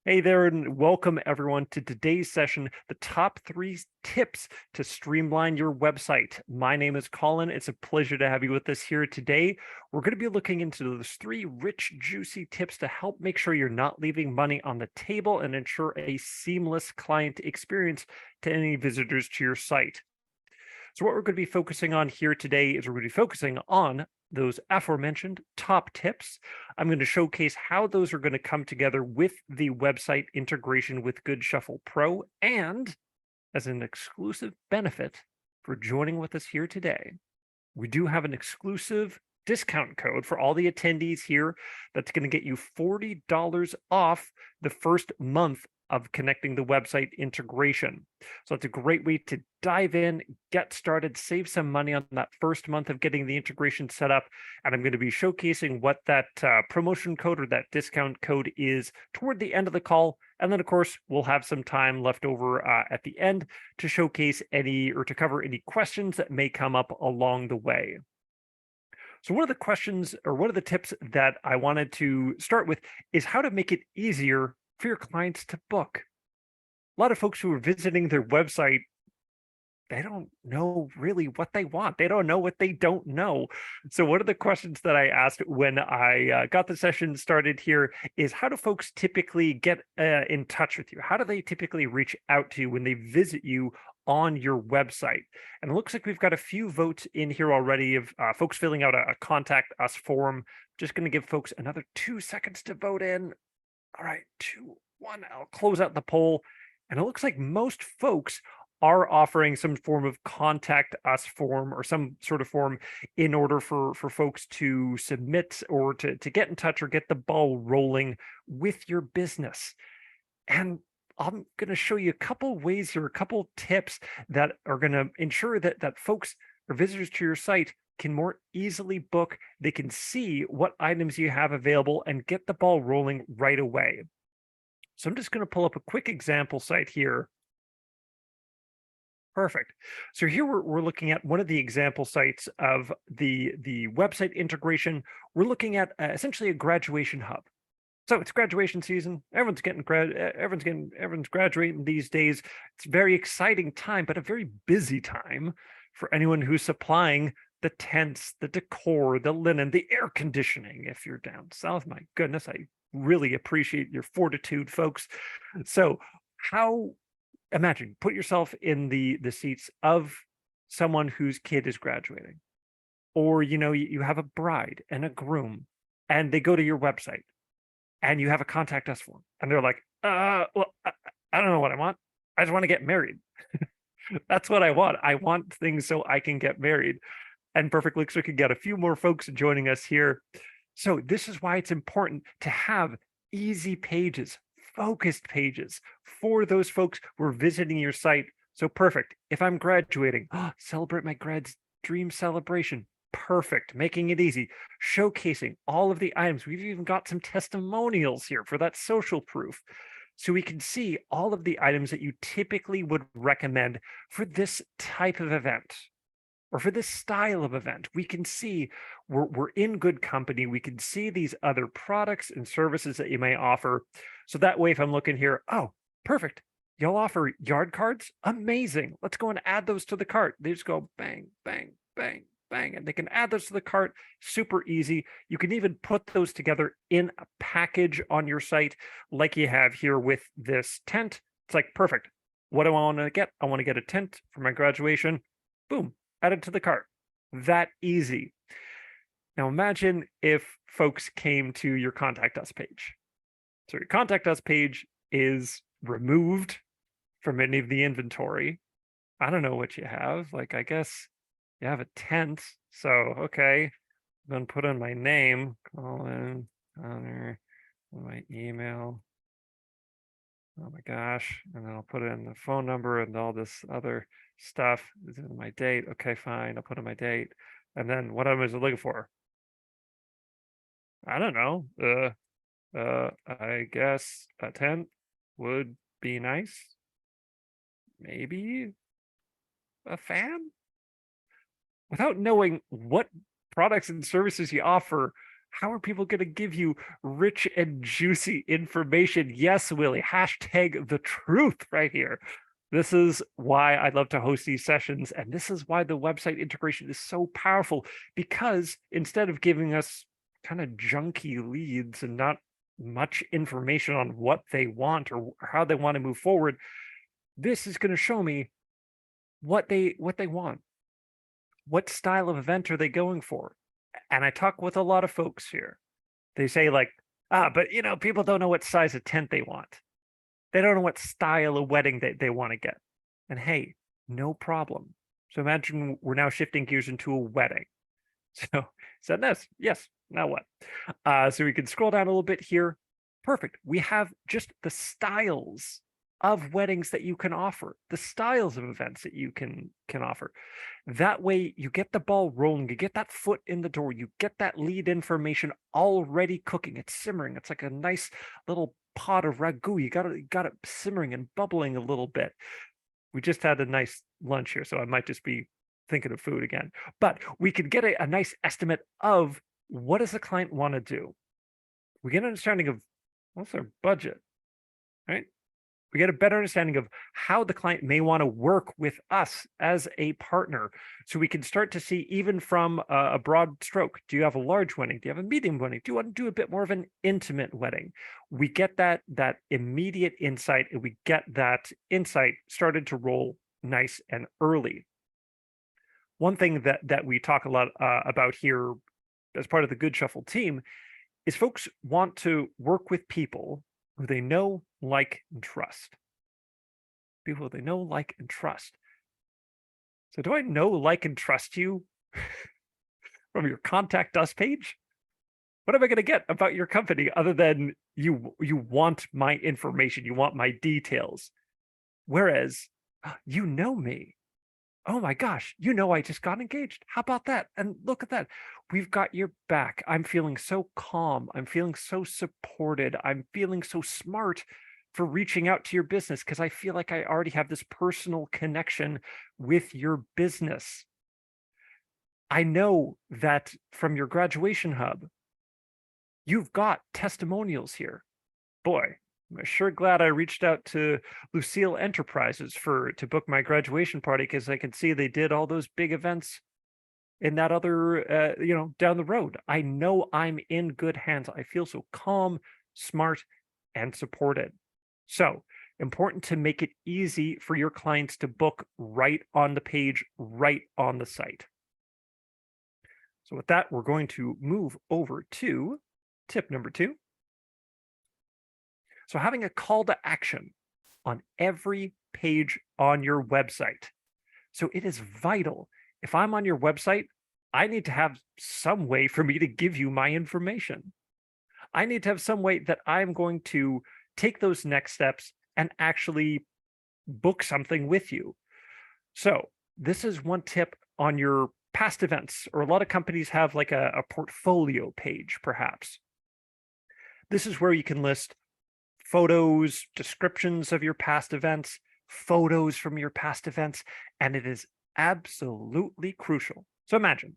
Hey there, and welcome everyone to today's session, the top 3 tips to streamline your website. My name is Colin. It's a pleasure to have you with us here today. We're going to be looking into those 3 rich, juicy tips to help make sure you're not leaving money on the table and ensure a seamless client experience to any visitors to your site. So what we're going to be focusing on here today is we're going to be focusing on those aforementioned top tips. I'm going to showcase how those are going to come together with the website integration with Good Shuffle Pro. And as an exclusive benefit for joining with us here today, we do have an exclusive discount code for all the attendees here that's going to get you $40 off the first month of connecting the website integration. So it's a great way to dive in, get started, save some money on that first month of getting the integration set up. And I'm going to be showcasing what that promotion code or that discount code is toward the end of the call. And then, of course, we'll have some time left over at the end to showcase any or to cover any questions that may come up along the way. So one of the questions or one of the tips that I wanted to start with is how to make it easier for your clients to book. A lot of folks who are visiting their website, they don't know really what they want. They don't know what they don't know. So one of the questions that I asked when I got the session started here is how do folks typically get in touch with you? How do they typically reach out to you when they visit you on your website? And it looks like we've got a few votes in here already of folks filling out a contact us form. Just going to give folks another 2 seconds to vote in. All right, 2, 1. I'll close out the poll. And it looks like most folks are offering some form of contact us form or some sort of form in order for folks to submit or to get in touch or get the ball rolling with your business. And I'm going to show you a couple ways here, a couple tips that are going to ensure that folks or visitors to your site can more easily book. They can see what items you have available and get the ball rolling right away. So I'm just going to pull up a quick example site here. Perfect. So here we're looking at one of the example sites of the website integration. We're looking at essentially a graduation hub. So it's graduation season. Everyone's graduating these days. It's a very exciting time, but a very busy time for anyone who's supplying the tents, the decor, the linen, the air conditioning. If you're down south, my goodness, I really appreciate your fortitude, folks. So imagine, put yourself in the seats of someone whose kid is graduating, or you have a bride and a groom, and they go to your website and you have a contact us form, and they're like, well, I don't know what I want. I just want to get married. That's what I want. I want things so I can get married. And perfectly, so we can get a few more folks joining us here. So this is why it's important to have easy pages, focused pages for those folks who are visiting your site. So perfect. If I'm graduating, celebrate my grad's dream celebration. Perfect. Making it easy. Showcasing all of the items. We've even got some testimonials here for that social proof. So we can see all of the items that you typically would recommend for this type of event or for this style of event. We can see we're in good company. We can see these other products and services that you may offer. So that way, if I'm looking here, oh, perfect. Y'all offer yard cards? Amazing. Let's go and add those to the cart. They just go bang, bang, bang, bang, and they can add those to the cart. Super easy. You can even put those together in a package on your site like you have here with this tent. It's like, perfect. What do I want to get? I want to get a tent for my graduation. Boom. Added to the cart. That easy. Now imagine if folks came to your contact us page. So your contact us page is removed from any of the inventory. I don't know what you have. Like, I guess you have a tent. So, okay. I'm going to put in my name, Colin, Connor, my email. Oh my gosh. And then I'll put in the phone number and all this other stuff. This is my date. Okay, fine. I'll put in my date. And then what am I looking for? I don't know. I guess a tent would be nice. Maybe a fan? Without knowing what products and services you offer, How are people going to give you rich and juicy information? Yes, Willie, hashtag the truth right here. This is why I love to host these sessions. And this is why the website integration is so powerful, because instead of giving us kind of junky leads and not much information on what they want or how they want to move forward, this is going to show me what they want. What style of event are they going for? And I talk with a lot of folks here. They say like, but people don't know what size of tent they want. They don't know what style of wedding they want to get. And hey, no problem. So imagine we're now shifting gears into a wedding. So this, yes, now what? So we can scroll down a little bit here. Perfect. We have just the styles of weddings that you can offer, the styles of events that you can offer. That way you get the ball rolling, you get that foot in the door, you get that lead information already cooking. It's simmering. It's like a nice little pot of ragu. You got it simmering and bubbling a little bit. We just had a nice lunch here, so I might just be thinking of food again. But we could get a nice estimate of what does the client want to do. We get an understanding of what's their budget, right? We get a better understanding of how the client may want to work with us as a partner. So we can start to see even from a broad stroke. Do you have a large wedding? Do you have a medium wedding? Do you want to do a bit more of an intimate wedding? We get that immediate insight, and we get that insight started to roll nice and early. One thing that we talk a lot about here as part of the Good Shuffle team is folks want to work with people who they know, like, and trust. People they know, like, and trust. So do I know, like, and trust you from your contact us page? What am I going to get about your company other than you want my information, you want my details? Whereas you know me. Oh my gosh, I just got engaged. How about that? And look at that. We've got your back. I'm feeling so calm. I'm feeling so supported. I'm feeling so smart for reaching out to your business because I feel like I already have this personal connection with your business. I know that from your graduation hub, you've got testimonials here. Boy, I'm sure glad I reached out to Lucille Enterprises to book my graduation party, because I can see they did all those big events in that other, down the road. I know I'm in good hands. I feel so calm, smart, and supported. So important to make it easy for your clients to book right on the page, right on the site. So with that, we're going to move over to tip number 2. So having a call to action on every page on your website. So it is vital. If I'm on your website, I need to have some way for me to give you my information. I need to have some way that I'm going to take those next steps and actually book something with you. So this is one tip on your past events, or a lot of companies have like a portfolio page, perhaps. This is where you can list photos, descriptions of your past events, photos from your past events, and it is absolutely crucial. So imagine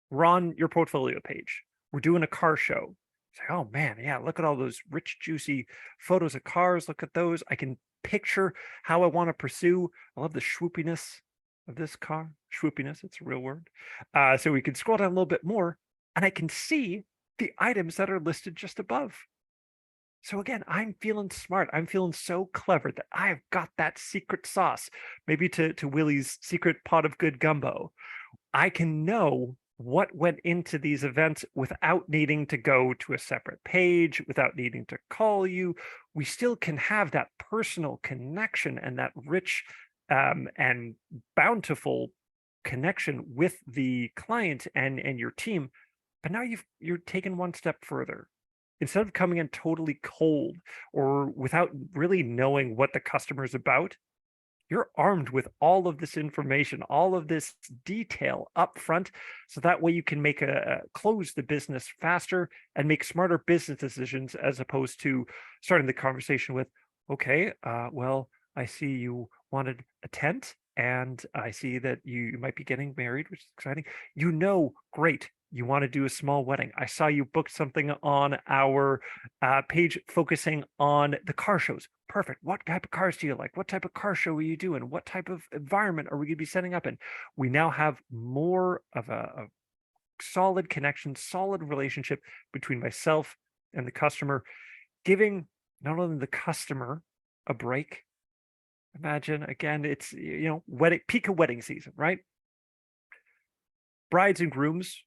we're on your portfolio page. We're doing a car show. Say, oh man, yeah, look at all those rich, juicy photos of cars. Look at those. I can picture how I want to pursue. I love the swoopiness of this car. Swoopiness, it's a real word. So we can scroll down a little bit more, and I can see the items that are listed just above. So again, I'm feeling smart. I'm feeling so clever that I've got that secret sauce, maybe to Willie's secret pot of good gumbo. I can know what went into these events without needing to go to a separate page, without needing to call you. We still can have that personal connection and that rich and bountiful connection with the client and your team. But now you're taken one step further. Instead of coming in totally cold or without really knowing what the customer is about, you're armed with all of this information, all of this detail up front, so that way you can make close the business faster and make smarter business decisions, as opposed to starting the conversation with, okay, well, I see you wanted a tent, and I see that you might be getting married, which is exciting. Great. you want to do a small wedding. I saw you booked something on our page focusing on the car shows. Perfect. What type of cars do you like? What type of car show are you doing? What type of environment are we going to be setting up in? We now have more of a solid connection, solid relationship between myself and the customer, giving not only the customer a break. Imagine again, it's peak of wedding season, right? Brides and grooms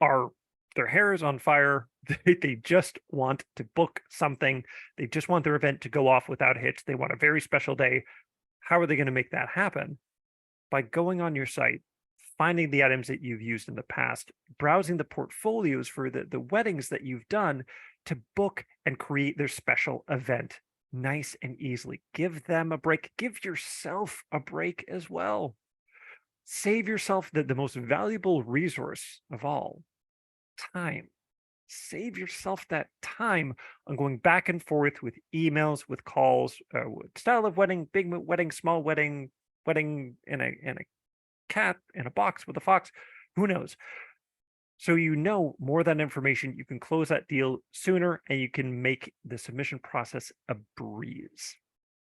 are, their hair is on fire. They just want to book something. They just want their event to go off without a hitch. They want a very special day. How are they going to make that happen? By going on your site, finding the items that you've used in the past, browsing the portfolios for the weddings that you've done to book and create their special event nice and easily. Give them a break. Give yourself a break as well. Save yourself the most valuable resource of all, time. Save yourself that time on going back and forth with emails, with calls, with style of wedding, big wedding, small wedding, wedding in a cat in a box with a fox, who knows? So more than information, you can close that deal sooner and you can make the submission process a breeze.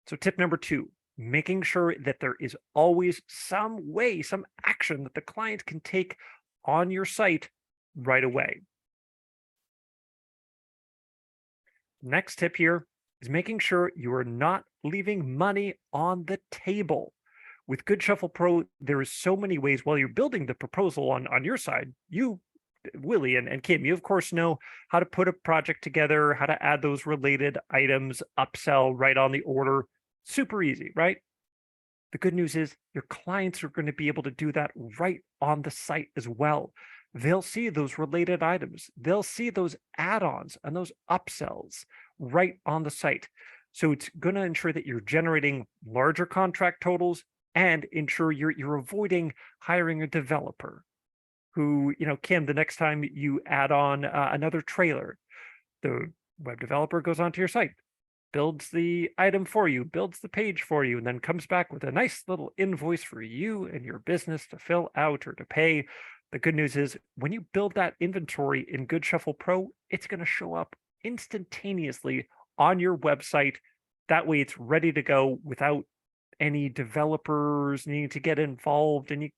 So tip number 2, making sure that there is always some way, some action that the client can take on your site right away. Next tip here is making sure you are not leaving money on the table. With Good Shuffle Pro, there is so many ways while you're building the proposal on your side. You, Willie and Kim, you of course know how to put a project together, how to add those related items, upsell right on the order. Super easy, right? The good news is your clients are going to be able to do that right on the site as well. They'll see those related items. They'll see those add-ons and those upsells right on the site. So it's going to ensure that you're generating larger contract totals and ensure you're avoiding hiring a developer who, Kim, the next time you add on another trailer, the web developer goes onto your site, builds the item for you, builds the page for you, and then comes back with a nice little invoice for you and your business to fill out or to pay. The good news is when you build that inventory in Good Shuffle Pro, it's going to show up instantaneously on your website. That way it's ready to go without any developers needing to get involved, any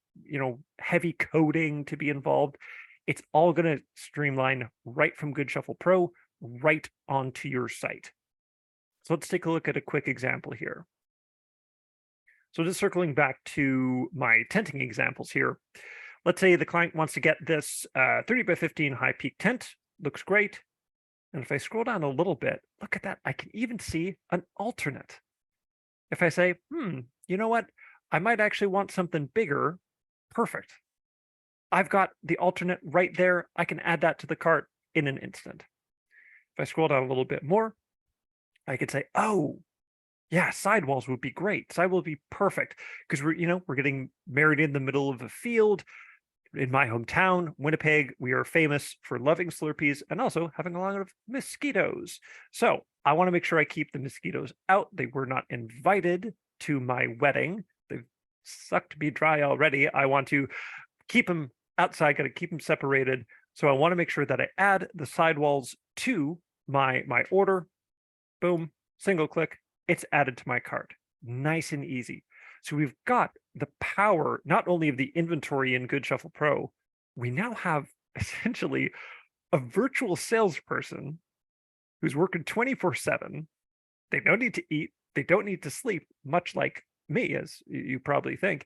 heavy coding to be involved. It's all going to streamline right from Good Shuffle Pro right onto your site. So let's take a look at a quick example here. So just circling back to my tenting examples here. Let's say the client wants to get this 30 by 15 high peak tent. Looks great. And if I scroll down a little bit, look at that. I can even see an alternate. If I say, you know what? I might actually want something bigger. Perfect. I've got the alternate right there. I can add that to the cart in an instant. If I scroll down a little bit more, I could say, oh, yeah, sidewalls would be great. Sidewall would be perfect because we're getting married in the middle of a field. In my hometown, Winnipeg, we are famous for loving Slurpees and also having a lot of mosquitoes. So I want to make sure I keep the mosquitoes out. They were not invited to my wedding. They've sucked me dry already. I want to keep them outside, got to keep them separated. So I want to make sure that I add the sidewalls to my order. Boom, single click, it's added to my cart. Nice and easy. So we've got the power, not only of the inventory in Good Shuffle Pro, we now have essentially a virtual salesperson who's working 24/7. They don't need to eat. They don't need to sleep, much like me, as you probably think,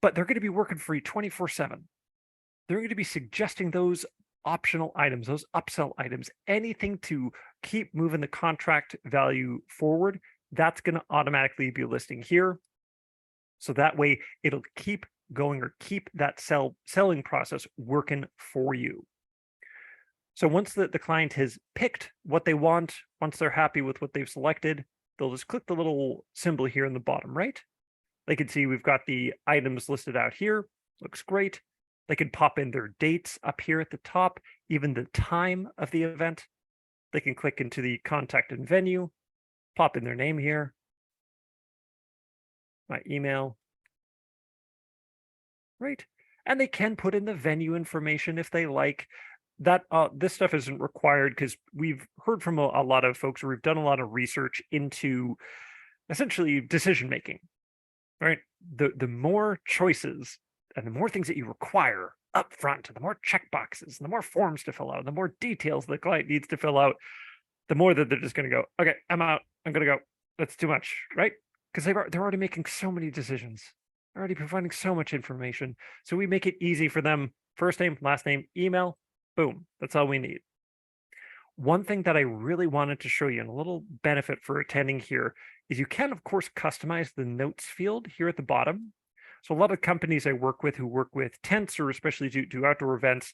but they're going to be working for you 24/7. They're going to be suggesting those optional items, those upsell items, anything to keep moving the contract value forward. That's going to automatically be listing here. So that way it'll keep going or keep that selling process working for you. So once the client has picked what they want, once they're happy with what they've selected, they'll just click the little symbol here in the bottom right. They can see we've got the items listed out here. Looks great. They can pop in their dates up here at the top, even the time of the event. They can click into the contact and venue, pop in their name here, my email, right? And they can put in the venue information if they like. That this stuff isn't required because we've heard from a lot of folks, or we've done a lot of research into essentially decision making, right? The more choices and the more things that you require up front, and the more checkboxes, and the more forms to fill out, and the more details the client needs to fill out, the more that they're just going to go, okay, I'm out. I'm going to go. That's too much, right? Because they're already making so many decisions, they're already providing so much information. So we make it easy for them. First name, last name, email, boom. That's all we need. One thing that I really wanted to show you, and a little benefit for attending here, is you can, of course, customize the notes field here at the bottom. So a lot of companies I work with who work with tents, or especially do outdoor events,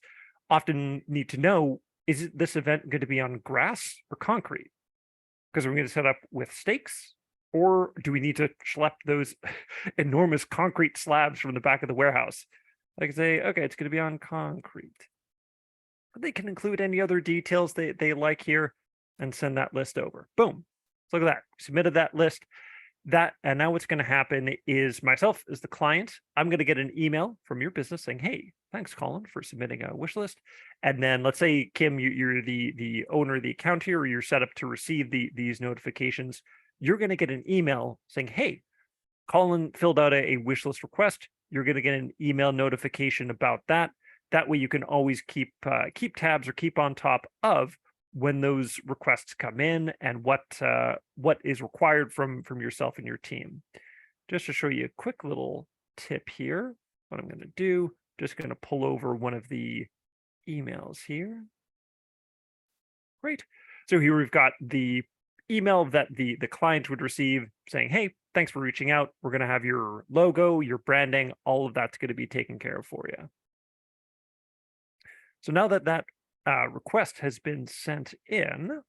often need to know, is this event going to be on grass or concrete? Because we're going to set up with stakes, or do we need to schlep those enormous concrete slabs from the back of the warehouse? I can say, okay, it's going to be on concrete. They can include any other details they like here and send that list over. Boom. So look at that. Submitted that list. And now what's going to happen is myself as the client, I'm going to get an email from your business saying, hey, thanks, Colin, for submitting a wish list. And then let's say, Kim, you're the owner of the account here, or you're set up to receive these notifications. You're going to get an email saying, hey, Colin filled out a wish list request. You're going to get an email notification about that. That way you can always keep tabs or keep on top of when those requests come in and what is required from yourself and your team. Just to show you a quick little tip here, what I'm going to do, just going to pull over one of the emails here. Great. So here we've got the email that the client would receive saying, hey, thanks for reaching out. We're going to have your logo, your branding, all of that's going to be taken care of for you. So now that request has been sent in,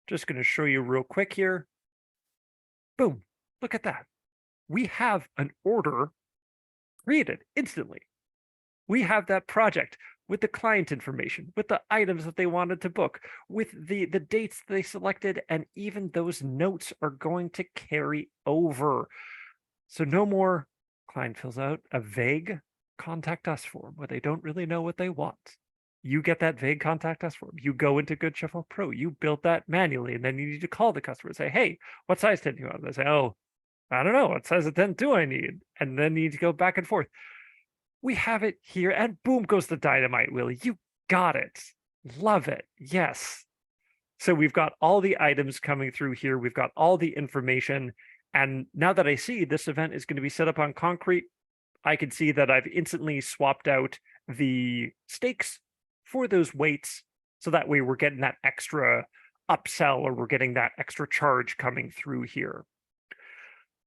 just going to show you real quick here. Boom, look at that. We have an order created instantly. We have that project with the client information, with the items that they wanted to book, with the dates they selected, and even those notes are going to carry over. So no more client fills out a vague contact us form where they don't really know what they want. You get that vague contact us form. You go into Good Shuffle Pro. You build that manually, and then you need to call the customer and say, hey, what size tent do you want? They say, oh, I don't know. What size of tent do I need? And then you need to go back and forth. We have it here, and boom goes the dynamite, Willie. You got it. Love it. Yes. So we've got all the items coming through here. We've got all the information. And now that I see this event is going to be set up on concrete, I can see that I've instantly swapped out the stakes for those weights. So that way we're getting that extra upsell, or we're getting that extra charge coming through here.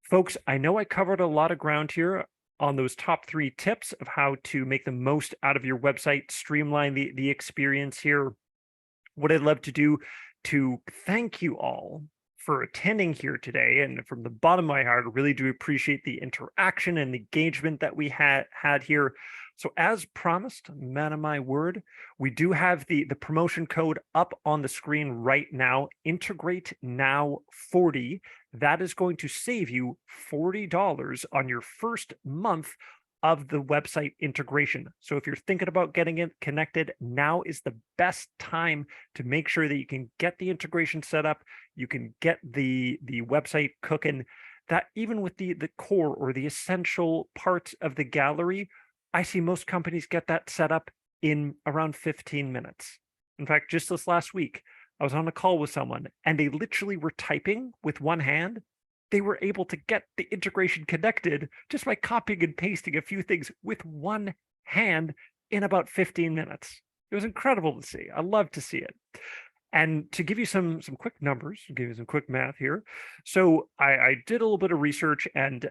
Folks, I know I covered a lot of ground here on those top 3 tips of how to make the most out of your website, streamline the experience here. What I'd love to do to thank you all for attending here today, and from the bottom of my heart, I really do appreciate the interaction and engagement that we had here. So as promised, man of my word, we do have the promotion code up on the screen right now, Integrate Now 40. That is going to save you $40 on your first month of the website integration. So if you're thinking about getting it connected, now is the best time to make sure that you can get the integration set up, you can get the website cooking. That even with the core or the essential parts of the gallery, I see most companies get that set up in around 15 minutes. In fact, just this last week, I was on a call with someone and they literally were typing with one hand. They were able to get the integration connected just by copying and pasting a few things with one hand in about 15 minutes. It was incredible to see. I love to see it. And to give you some quick numbers, give you some quick math here. So I did a little bit of research, and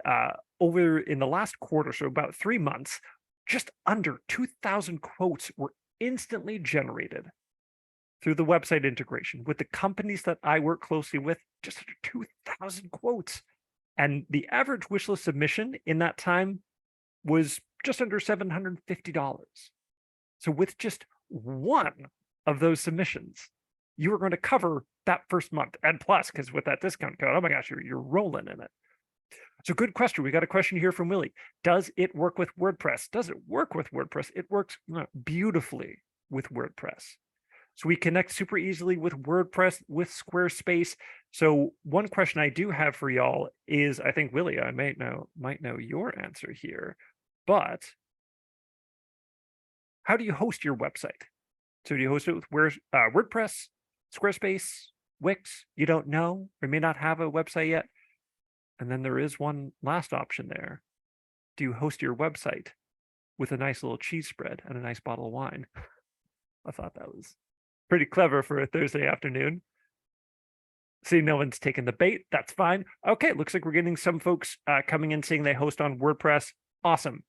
over in the last quarter, so about 3 months, just under 2,000 quotes were instantly generated through the website integration with the companies that I work closely with. Just under 2,000 quotes. And the average wish list submission in that time was just under $750. So with just one of those submissions, you are going to cover that first month, and plus, because with that discount code, oh my gosh, you're rolling in it. So good question. We got a question here from Willie. Does it work with WordPress? Does it work with WordPress? It works beautifully with WordPress. So we connect super easily with WordPress, with Squarespace. So one question I do have for y'all is, I think Willie, I might know your answer here, but how do you host your website? So do you host it with WordPress, Squarespace, Wix? You don't know, or may not have a website yet. And then there is one last option there. Do you host your website with a nice little cheese spread and a nice bottle of wine? I thought that was pretty clever for a Thursday afternoon. See, no one's taken the bait. That's fine. Okay, looks like we're getting some folks coming in saying they host on WordPress. Awesome.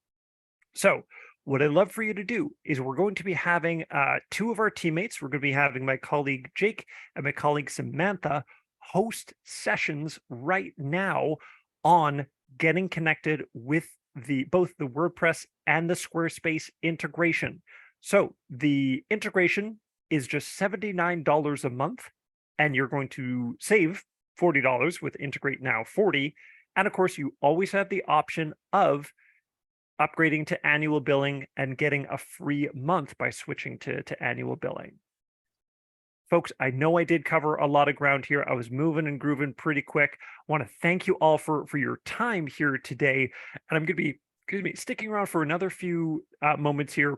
So what I'd love for you to do is we're going to be having two of our teammates. We're going to be having my colleague Jake and my colleague Samantha host sessions right now on getting connected with both the WordPress and the Squarespace integration. So the integration is just $79 a month, and you're going to save $40 with Integrate Now 40. And of course, you always have the option of upgrading to annual billing and getting a free month by switching to annual billing. Folks, I know I did cover a lot of ground here. I was moving and grooving pretty quick. I want to thank you all for your time here today. And I'm going to be sticking around for another few moments here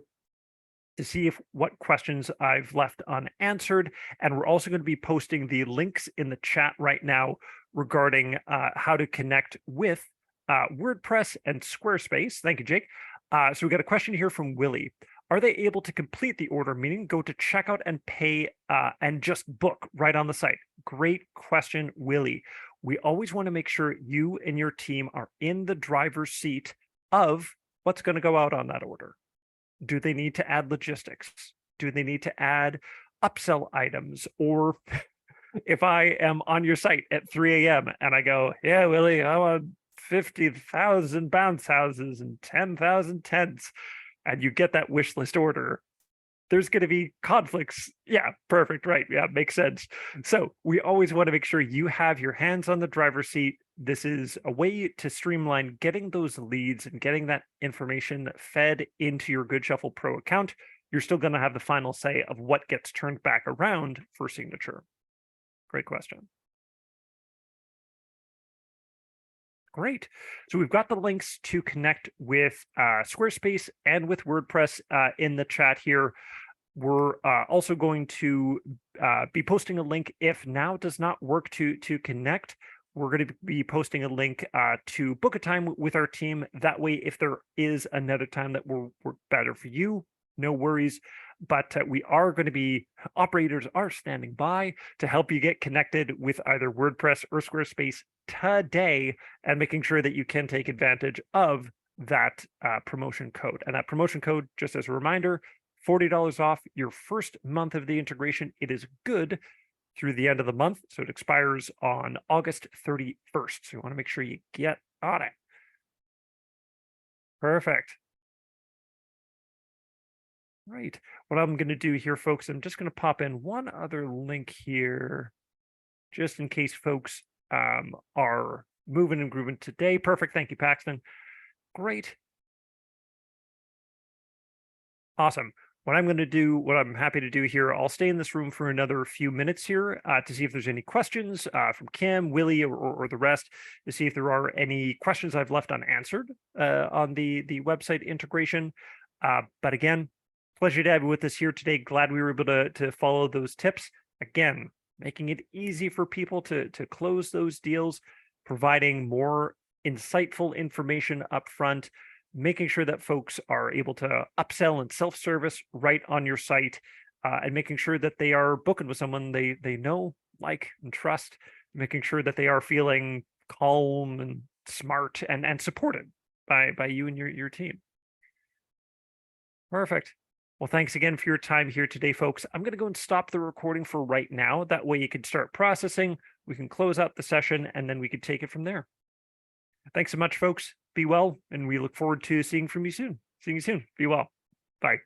to see what questions I've left unanswered. And we're also going to be posting the links in the chat right now regarding how to connect with WordPress and Squarespace. Thank you, Jake. So we got a question here from Willie. Are they able to complete the order, meaning go to checkout and pay and just book right on the site? Great question, Willie. We always want to make sure you and your team are in the driver's seat of what's going to go out on that order. Do they need to add logistics? Do they need to add upsell items? Or if I am on your site at 3 a.m. and I go, yeah, Willie, I want 50,000 bounce houses and 10,000 tents, and you get that wish list order, there's going to be conflicts. Yeah, perfect. Right. Yeah, makes sense. So we always want to make sure you have your hands on the driver's seat. This is a way to streamline getting those leads and getting that information fed into your Good Shuffle Pro account. You're still going to have the final say of what gets turned back around for signature. Great question. Great. So we've got the links to connect with Squarespace and with WordPress in the chat here. We're also going to be posting a link if now does not work to connect. We're going to be posting a link to book a time with our team. That way, if there is another time that will work better for you, no worries. But operators are standing by to help you get connected with either WordPress or Squarespace today, and making sure that you can take advantage of that promotion code. And that promotion code, just as a reminder, $40 off your first month of the integration. It is good through the end of the month, so it expires on August 31st. So you want to make sure you get on it. Perfect. Right. What I'm going to do here, folks, I'm just going to pop in one other link here, just in case folks are moving and grooving today. Perfect. Thank you, Paxton. Great. Awesome. What I'm happy to do here, I'll stay in this room for another few minutes here to see if there's any questions from Kim, Willie, or the rest, to see if there are any questions I've left unanswered on the website integration. But again, pleasure to have you with us here today. Glad we were able to follow those tips. Again, making it easy for people to close those deals, providing more insightful information up front, making sure that folks are able to upsell and self-service right on your site, and making sure that they are booking with someone they know, like, and trust, making sure that they are feeling calm and smart and supported by you and your team. Perfect. Well, thanks again for your time here today, folks. I'm going to go and stop the recording for right now. That way you can start processing, we can close out the session, and then we can take it from there. Thanks so much, folks. Be well, and we look forward to seeing you soon. Be well. Bye.